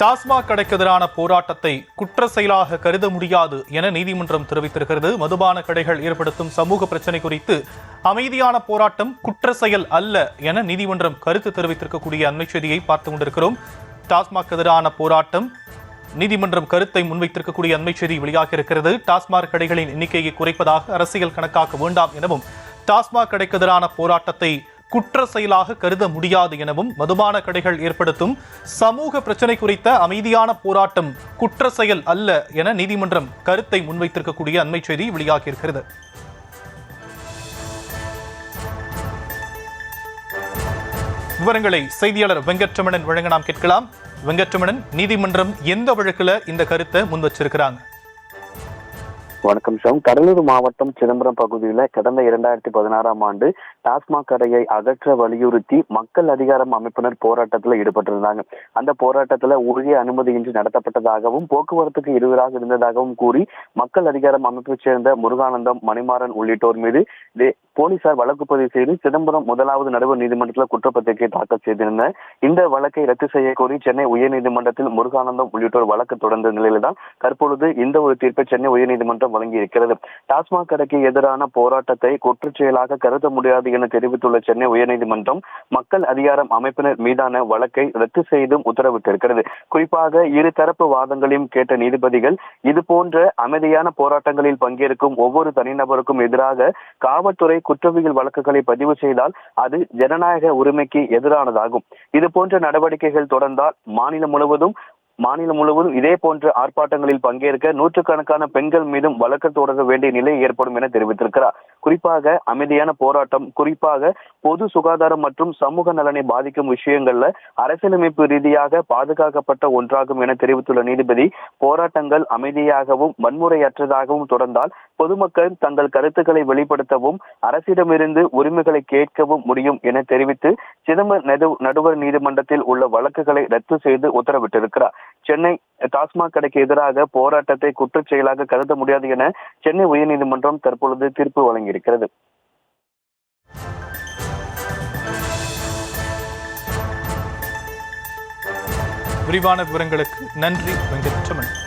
டாஸ்மாக் கடைக்கு எதிரான போராட்டத்தை குற்ற செயலாக கருத முடியாது என நீதிமன்றம் தெரிவித்திருக்கிறது. மதுபான கடைகள் ஏற்படுத்தும் சமூக பிரச்சனை குறித்து அமைதியான போராட்டம் குற்ற செயல் அல்ல என நீதிமன்றம் கருத்து தெரிவித்திருக்கக்கூடிய அண்மை செய்தியை பார்த்துக் கொண்டிருக்கிறோம். டாஸ்மாக் எதிரான போராட்டம் நீதிமன்றம் கருத்தை முன்வைத்திருக்கக்கூடிய அண்மை செய்தி வெளியாக இருக்கிறது. டாஸ்மாக் கடைகளின் எண்ணிக்கையை குறைப்பதாக அரசியல் கணக்காக்க வேண்டாம் எனவும், டாஸ்மாக் கடைக்கு எதிரான போராட்டத்தை குற்ற செயலாக கருத முடியாது எனவும், மதுபான கடைகள் ஏற்படுத்தும் சமூக பிரச்சனை குறித்த அமைதியான போராட்டம் குற்ற செயல் அல்ல என நீதிமன்றம் கருத்தை முன்வைத்திருக்கக்கூடிய அண்மை செய்தி வெளியாகி இருக்கிறது. விவரங்களை செய்தியாளர் வெங்கட்ரமணன் வழங்க நாம் கேட்கலாம். வெங்கட்ரமணன், நீதிமன்றம் எந்த வழக்குல இந்த கருத்தை முன் வச்சிருக்கிறாங்க? வணக்கம் சார். கடலூர் மாவட்டம் சிதம்பரம் பகுதியில் கடந்த 2016ஆம் ஆண்டு டாஸ்மாக் கடையை அகற்ற வலியுறுத்தி மக்கள் அதிகாரம் அமைப்பினர் போராட்டத்தில் ஈடுபட்டிருந்தாங்க. அந்த போராட்டத்தில் உரிய அனுமதியின்றி நடத்தப்பட்டதாகவும், போக்குவரத்துக்கு இடையூறாக இருந்ததாகவும் கூறி மக்கள் அதிகாரம் அமைப்பை சேர்ந்த முருகானந்தம், மணிமாறன் உள்ளிட்டோர் மீது போலீசார் வழக்கு பதிவு செய்து சிதம்பரம் 1வது நடுவர் நீதிமன்றத்தில் குற்றப்பத்திரிகை தாக்கல் செய்திருந்தனர். இந்த வழக்கை ரத்து செய்ய கோரி சென்னை உயர்நீதிமன்றத்தில் முருகானந்தம் உள்ளிட்டோர் வழக்கு தொடர்ந்த நிலையில்தான் தற்பொழுது இந்த ஒரு தீர்ப்பை சென்னை உயர்நீதிமன்றம் வழங்கி இருக்கிறது. டாஸ்மாக் கடைக்கு எதிரான போராட்டத்தை குற்றச் செயலாக கருத முடியாது என தெரிவித்துள்ள சென்னை உயர்நீதிமன்றம் மக்கள் அதிகாரம் அமைப்பினர் மீதான வழக்கை ரத்து செய்தும் உத்தரவிட்டிருக்கிறது. குறிப்பாக இருதரப்பு வாதங்களையும் கேட்ட நீதிபதிகள், இதுபோன்ற அமைதியான போராட்டங்களில் பங்கேற்கும் ஒவ்வொரு தனிநபருக்கும் எதிராக காவல்துறை குற்றவியல் வழக்குகளை பதிவு செய்தால் அது ஜனநாயக உரிமைக்கு எதிரானதாகும். இது போன்ற நடவடிக்கைகள் தொடர்ந்தால் மாநிலம் முழுவதும் இதே போன்ற ஆர்ப்பாட்டங்களில் பங்கேற்க நூற்றுக்கணக்கான பெண்கள் மீதும் வழக்கு தொடர வேண்டிய நிலை ஏற்படும் என தெரிவித்திருக்கிறார். குறிப்பாக அமைதியான போராட்டம், குறிப்பாக பொது சுகாதாரம் மற்றும் சமூக நலனை பாதிக்கும் விஷயங்கள்ல அரசியலமைப்பு ரீதியாக பாதுகாக்கப்பட்ட ஒன்றாகும் என தெரிவித்துள்ள நீதிபதி, போராட்டங்கள் அமைதியாகவும் வன்முறையற்றதாகவும் தொடர்ந்தால் பொதுமக்கள் தங்கள் கருத்துக்களை வெளிப்படுத்தவும் அரசிடமிருந்து உரிமைகளை கேட்கவும் முடியும் என தெரிவித்து சிதம்பரம் நடுவர் நீதிமன்றத்தில் உள்ள வழக்குகளை ரத்து செய்து உத்தரவிட்டிருக்கிறார். சென்னை டாஸ்மாக் கடைக்கு எதிராக போராட்டத்தை குற்றச் செயலாக கருத முடியாது என சென்னை உயர்நீதிமன்றம் தற்பொழுது தீர்ப்பு வழங்கியிருக்கிறது. விரிவான விவரங்களுக்கு நன்றி வெங்கட்ரமணன்.